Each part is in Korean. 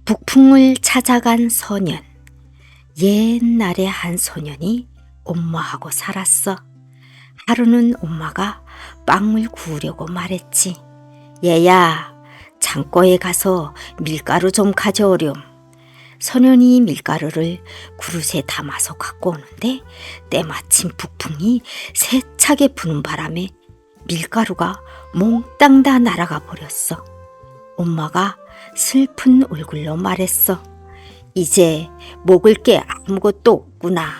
북풍을 찾아간 소년. 옛날에 한 소년이 엄마하고 살았어. 하루는 엄마가 빵을 구우려고 말했지. 얘야, 창고에 가서 밀가루 좀 가져오렴. 소년이 밀가루를 그릇에 담아서 갖고 오는데 때마침 북풍이 세차게 부는 바람에 밀가루가 몽땅 다 날아가 버렸어. 엄마가 슬픈 얼굴로 말했어. 이제 먹을 게 아무것도 없구나.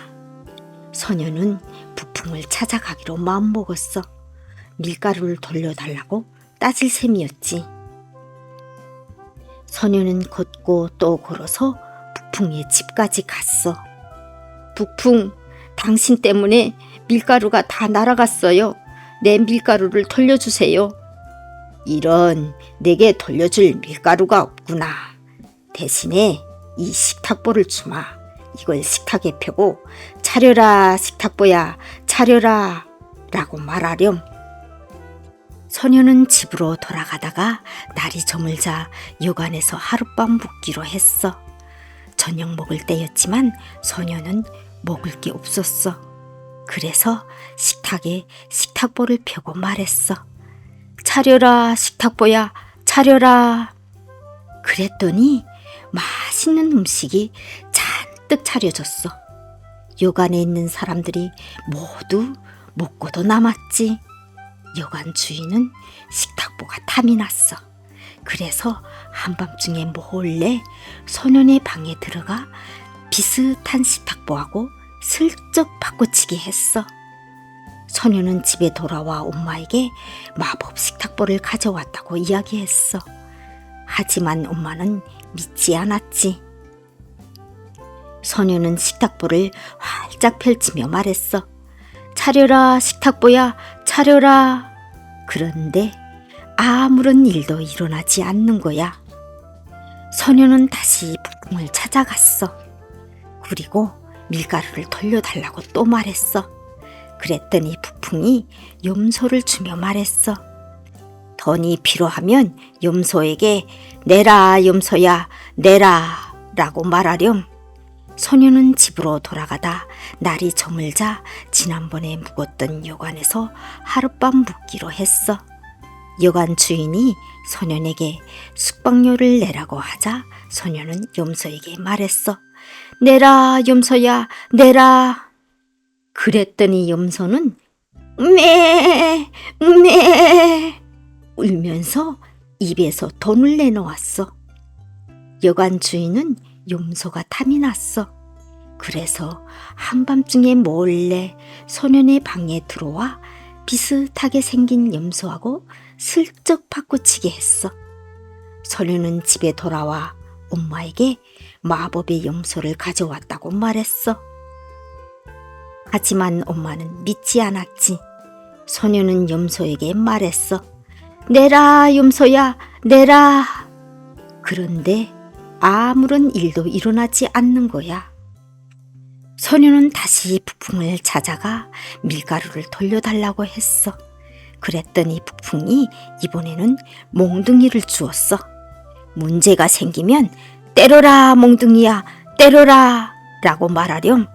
소년은 북풍을 찾아가기로 마음먹었어. 밀가루를 돌려달라고 따질 셈이었지. 소년은 걷고 또 걸어서 북풍의 집까지 갔어. 북풍, 당신 때문에 밀가루가 다 날아갔어요. 내 밀가루를 돌려주세요. 이런, 내게 돌려줄 밀가루가 없구나. 대신에 이 식탁보를 주마. 이걸 식탁에 펴고 차려라 식탁보야, 차려라 라고 말하렴. 소년은 집으로 돌아가다가 날이 저물자 여관에서 하룻밤 묵기로 했어. 저녁 먹을 때였지만 소년은 먹을 게 없었어. 그래서 식탁에 식탁보를 펴고 말했어. 차려라 식탁보야, 차려라. 그랬더니 맛있는 음식이 잔뜩 차려졌어. 여관에 있는 사람들이 모두 먹고도 남았지. 여관 주인은 식탁보가 탐이 났어. 그래서 한밤중에 몰래 소년의 방에 들어가 비슷한 식탁보하고 슬쩍 바꿔치기 했어. 소년은 집에 돌아와 엄마에게 마법 식탁보를 가져왔다고 이야기했어. 하지만 엄마는 믿지 않았지. 소년은 식탁보를 활짝 펼치며 말했어. 차려라 식탁보야, 차려라. 그런데 아무런 일도 일어나지 않는 거야. 소년은 다시 북풍을 찾아갔어. 그리고 밀가루를 돌려달라고 또 말했어. 그랬더니 북풍이 염소를 주며 말했어. 돈이 필요하면 염소에게 내라 염소야, 내라 라고 말하렴. 소년은 집으로 돌아가다 날이 저물자 지난번에 묵었던 여관에서 하룻밤 묵기로 했어. 여관 주인이 소년에게 숙박료를 내라고 하자 소년은 염소에게 말했어. 내라 염소야, 내라. 그랬더니 염소는 매 울면서 입에서 돈을 내놓았어. 여관 주인은 염소가 탐이 났어. 그래서 한밤중에 몰래 소년의 방에 들어와 비슷하게 생긴 염소하고 슬쩍 바꿔치기 했어. 소년은 집에 돌아와 엄마에게 마법의 염소를 가져왔다고 말했어. 하지만 엄마는 믿지 않았지. 소년은 염소에게 말했어. 내라 염소야, 내라. 그런데 아무런 일도 일어나지 않는 거야. 소년은 다시 북풍을 찾아가 밀가루를 돌려달라고 했어. 그랬더니 북풍이 이번에는 몽둥이를 주었어. 문제가 생기면 때려라 몽둥이야, 때려라 라고 말하렴.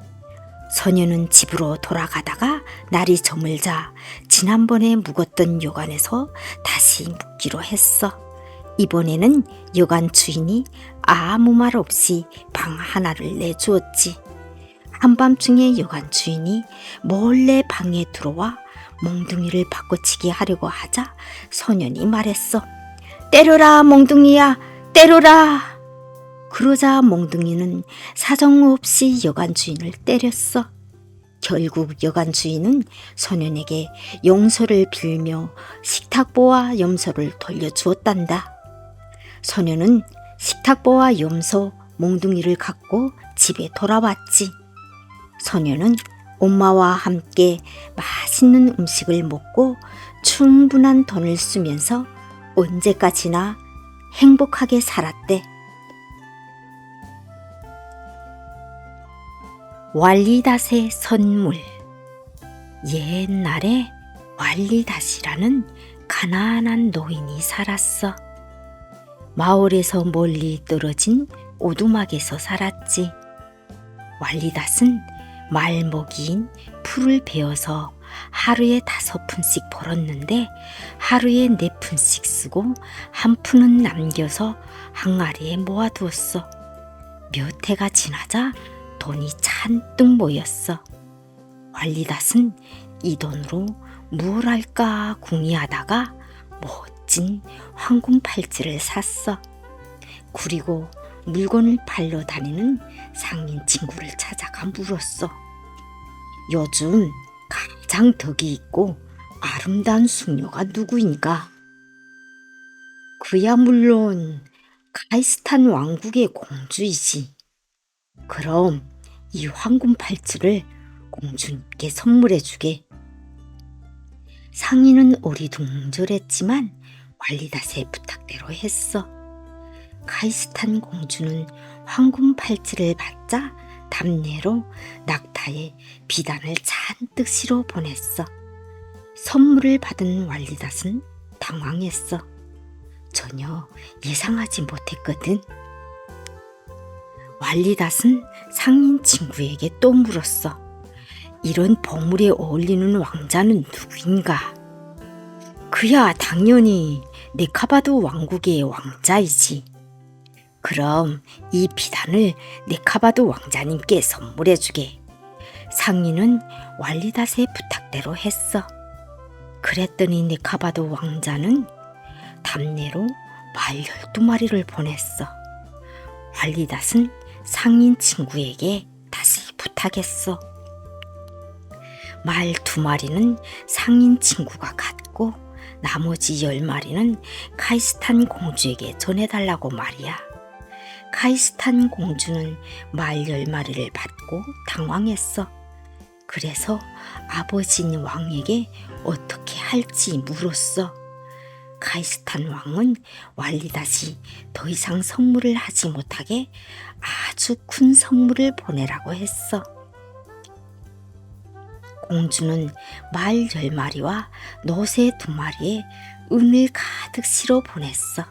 소년은 집으로 돌아가다가 날이 저물자 지난번에 묵었던 여관에서 다시 묵기로 했어. 이번에는 여관 주인이 아무 말 없이 방 하나를 내주었지. 한밤중에 여관 주인이 몰래 방에 들어와 몽둥이를 바꿔치기 하려고 하자 소년이 말했어. 때려라 몽둥이야, 때려라. 그러자 몽둥이는 사정없이 여관 주인을 때렸어. 결국 여관 주인은 소년에게 용서를 빌며 식탁보와 염소를 돌려주었단다. 소년은 식탁보와 염소, 몽둥이를 갖고 집에 돌아왔지. 소년은 엄마와 함께 맛있는 음식을 먹고 충분한 돈을 쓰면서 언제까지나 행복하게 살았대. 왈리닷의 선물. 옛날에 왈리닷이라는 가난한 노인이 살았어. 마을에서 멀리 떨어진 오두막에서 살았지. 왈리닷은 말먹이인 풀을 베어서 하루에 5푼씩 벌었는데 하루에 4푼씩 쓰고 1푼은 남겨서 항아리에 모아두었어. 몇 해가 지나자 돈이 잔뜩 모였어. 왈리닷은 이 돈으로 무엇 할까 궁리하다가 멋진 황금 팔찌를 샀어. 그리고 물건을 팔러 다니는 상인 친구를 찾아가 물었어. 요즘 가장 덕이 있고 아름다운 숙녀가 누구인가? 그야 물론 카이스탄 왕국의 공주이지. 그럼 이 황금 팔찌를 공주님께 선물해 주게. 상인은 어리둥절했지만 왈리닷의 부탁대로 했어. 카이스탄 공주는 황금 팔찌를 받자 답례로 낙타에 비단을 잔뜩 실어 보냈어. 선물을 받은 왈리닷은 당황했어. 전혀 예상하지 못했거든. 왈리닷은 상인 친구에게 또 물었어. 이런 보물에 어울리는 왕자는 누구인가? 그야 당연히 네카바드 왕국의 왕자이지. 그럼 이 비단을 네카바드 왕자님께 선물해주게. 상인은 왈리닷의 부탁대로 했어. 그랬더니 네카바드 왕자는 답례로 말 12마리를 보냈어. 왈리닷은 상인 친구에게 다시 부탁했어. 말 2마리는 상인 친구가 갖고 나머지 10마리는 카이스탄 공주에게 전해달라고 말이야. 카이스탄 공주는 말 10마리를 받고 당황했어. 그래서 아버지인 왕에게 어떻게 할지 물었어. 카이스탄 왕은 왈리닷이 더 이상 선물을 하지 못하게 아주 큰 선물을 보내라고 했어. 공주는 말 10마리와 노새 2마리에 은을 가득 실어 보냈어.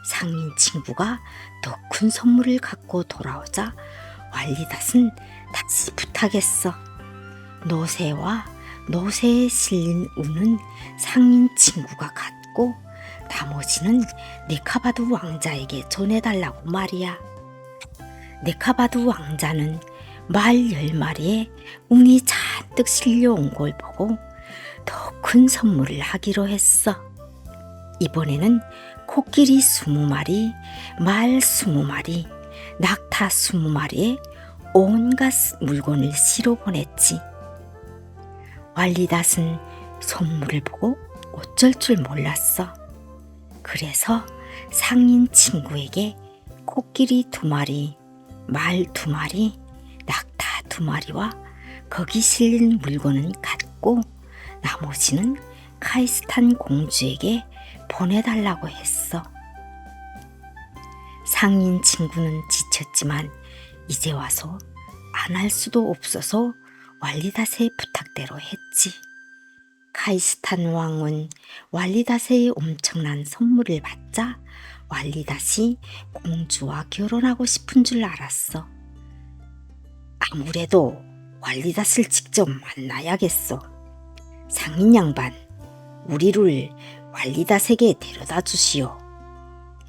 상인 친구가 더 큰 선물을 갖고 돌아오자 왈리닷은 다시 부탁했어. 노새와 노새에 실린 은은 상인 친구가 갖고 나머지는 네카바드 왕자에게 전해달라고 말이야. 네카바드 왕자는 말 10마리에 운이 잔뜩 실려온 걸 보고 더 큰 선물을 하기로 했어. 이번에는 코끼리 20마리, 말 20마리, 낙타 20마리에 온갖 물건을 실어 보냈지. 왈리닷은 선물을 보고 어쩔 줄 몰랐어. 그래서 상인 친구에게 코끼리 2마리, 말 2마리, 낙타 2마리와 거기 실린 물건은 갖고 나머지는 카이스탄 공주에게 보내달라고 했어. 상인 친구는 지쳤지만 이제 와서 안 할 수도 없어서 왈리닷의 부탁대로 했지. 카이스탄 왕은 왈리닷의 엄청난 선물을 받자 왈리닷이 공주와 결혼하고 싶은 줄 알았어. 아무래도 왈리닷을 직접 만나야겠어. 상인 양반, 우리를 왈리닷에게 데려다 주시오.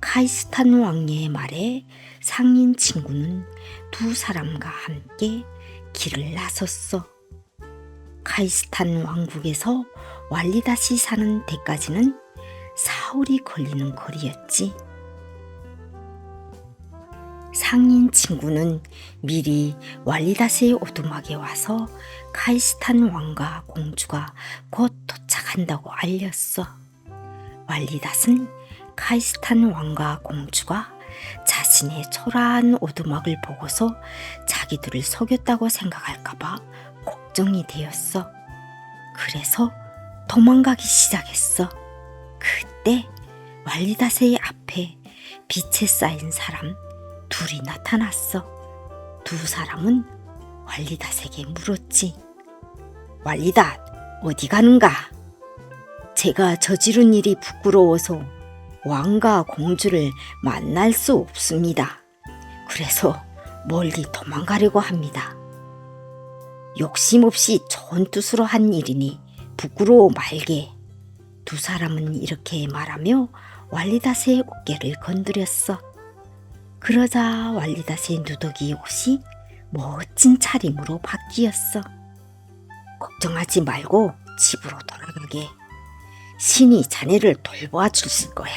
카이스탄 왕의 말에 상인 친구는 2 사람과 함께 길을 나섰어. 카이스탄 왕국에서 왈리닷이 사는 데까지는 사흘이 걸리는 거리였지. 상인 친구는 미리 왈리닷의 오두막에 와서 카이스탄 왕과 공주가 곧 도착한다고 알렸어. 왈리닷은 카이스탄 왕과 공주가 자신의 초라한 오두막을 보고서 자기들을 속였다고 생각할까봐 걱정이 되었어. 그래서 도망가기 시작했어. 그때 왈리닷의 앞에 빛에 쌓인 사람 2이 나타났어. 2 사람은 왈리닷에게 물었지. 왈리닷, 어디 가는가? 제가 저지른 일이 부끄러워서 왕과 공주를 만날 수 없습니다. 그래서 멀리 도망가려고 합니다. 욕심 없이 좋은 뜻으로 한 일이니 부끄러워 말게. 두 사람은 이렇게 말하며 왈리닷의 어깨를 건드렸어. 그러자 왈리닷의 누더기 옷이 멋진 차림으로 바뀌었어. 걱정하지 말고 집으로 돌아가게. 신이 자네를 돌보아 줄 거야.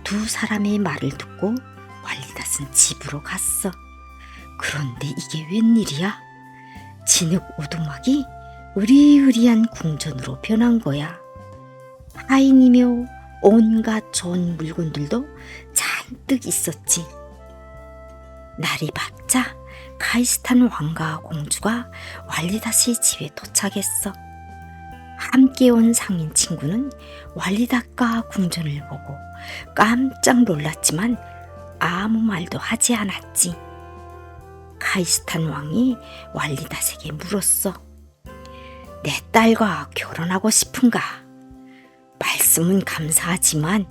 두 사람의 말을 듣고 왈리닷은 집으로 갔어. 그런데 이게 웬일이야? 진흙 오두막이 으리으리한 궁전으로 변한 거야. 하인이며 온갖 좋은 물건들도 잔뜩 있었지. 날이 밝자 카이스탄 왕과 공주가 왈리닷의 집에 도착했어. 함께 온 상인 친구는 왈리닷과 궁전을 보고 깜짝 놀랐지만 아무 말도 하지 않았지. 카이스탄 왕이 왈리닷에게 물었어. 내 딸과 결혼하고 싶은가? 말씀은 감사하지만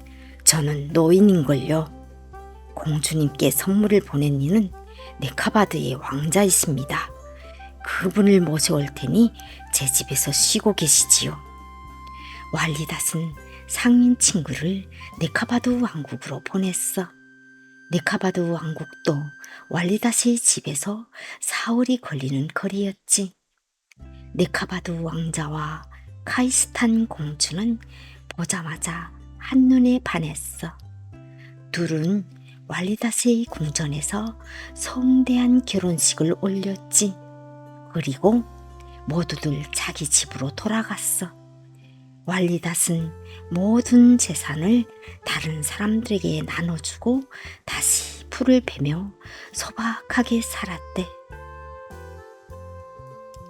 저는 노인인걸요. 공주님께 선물을 보낸 이는 네카바드의 왕자이십니다. 그분을 모셔올 테니 제 집에서 쉬고 계시지요. 왈리닷은 상인 친구를 네카바드 왕국으로 보냈어. 네카바드 왕국도 왈리닷의 집에서 사흘이 걸리는 거리였지. 네카바드 왕자와 카이스탄 공주는 보자마자 한눈에 반했어. 둘은 왈리닷의 궁전에서 성대한 결혼식을 올렸지. 그리고 모두들 자기 집으로 돌아갔어. 왈리닷은 모든 재산을 다른 사람들에게 나눠주고 다시 풀을 베며 소박하게 살았대.